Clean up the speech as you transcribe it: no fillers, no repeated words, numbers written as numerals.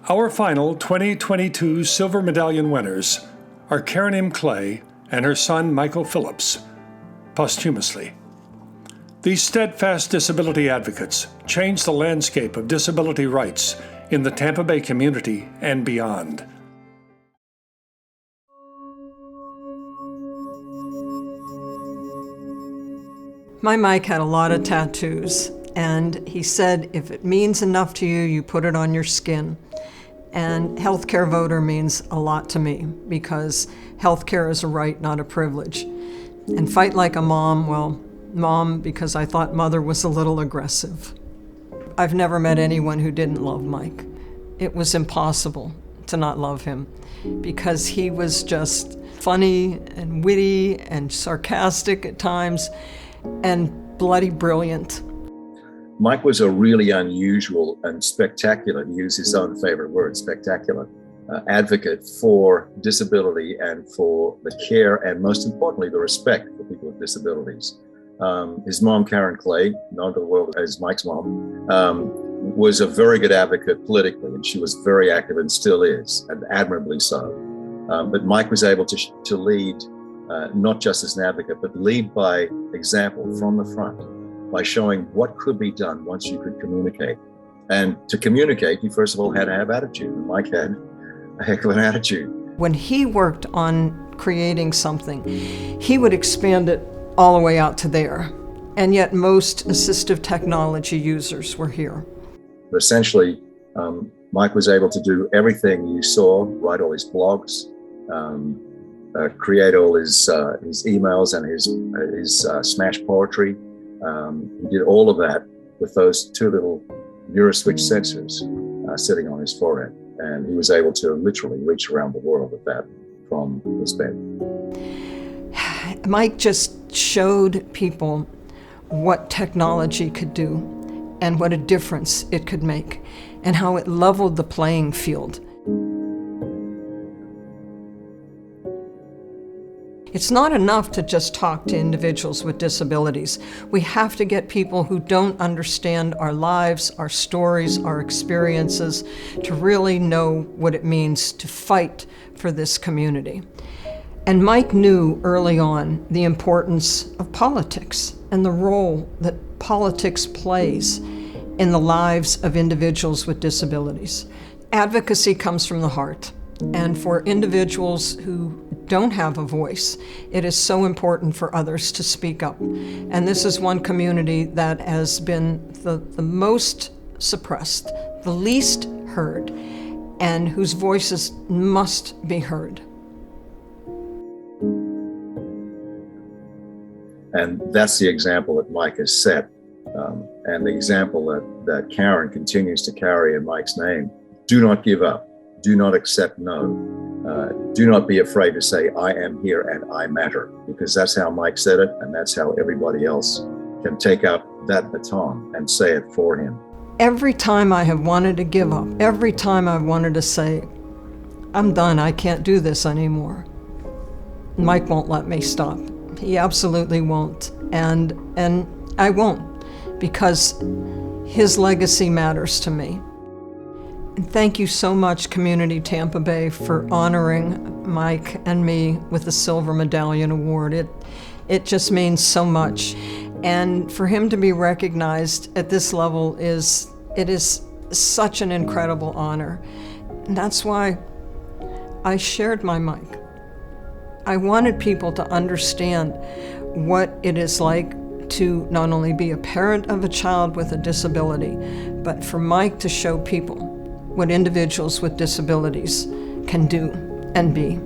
Our final 2022 Silver Medallion winners are Karen M. Clay and her son Michael Phillips, posthumously. These steadfast disability advocates changed the landscape of disability rights in the Tampa Bay community and beyond. My Mike had a lot of tattoos, and he said, if it means enough to you, you put it on your skin. And healthcare voter means a lot to me because healthcare is a right, not a privilege. And fight like a mom, well, mom, because I thought mother was a little aggressive. I've never met anyone who didn't love Mike. It was impossible to not love him because he was just funny and witty and sarcastic at times and bloody brilliant. Mike was a really unusual and spectacular, to use his own favorite word, spectacular, advocate for disability and for the care and, most importantly, the respect for people with disabilities. His mom, Karen Clay, known to the world as Mike's mom, was a very good advocate politically, and she was very active and still is, and admirably so. But Mike was able to lead, not just as an advocate, but lead by example from the front, by showing what could be done once you could communicate. And to communicate, you first of all had to have attitude. And Mike had a heck of an attitude. When he worked on creating something, he would expand it all the way out to there. And yet most assistive technology users were here. But essentially, Mike was able to do everything you saw, write all his blogs, create all his emails and his smash poetry. He did all of that with those two little neuroswitch sensors sitting on his forehead. And he was able to literally reach around the world with that from his bed. Mike just showed people what technology could do and what a difference it could make and how it leveled the playing field. It's not enough to just talk to individuals with disabilities. We have to get people who don't understand our lives, our stories, our experiences, to really know what it means to fight for this community. And Mike knew early on the importance of politics and the role that politics plays in the lives of individuals with disabilities. Advocacy comes from the heart. And for individuals who don't have a voice, it is so important for others to speak up. And this is one community that has been the most suppressed, the least heard, and whose voices must be heard. And that's the example that Mike has set, and the example that Karen continues to carry in Mike's name. Do not give up. Do not accept no. Do not be afraid to say, I am here and I matter, because that's how Mike said it, and that's how everybody else can take up that baton and say it for him. Every time I have wanted to give up, every time I've wanted to say, I'm done, I can't do this anymore, Mike won't let me stop. He absolutely won't. And I won't, because his legacy matters to me. And thank you so much, Community Tampa Bay, for honoring Mike and me with the Silver Medallion Award. It just means so much. And for him to be recognized at this level is such an incredible honor. And that's why I shared my Mike. I wanted people to understand what it is like to not only be a parent of a child with a disability, but for Mike to show people what individuals with disabilities can do and be.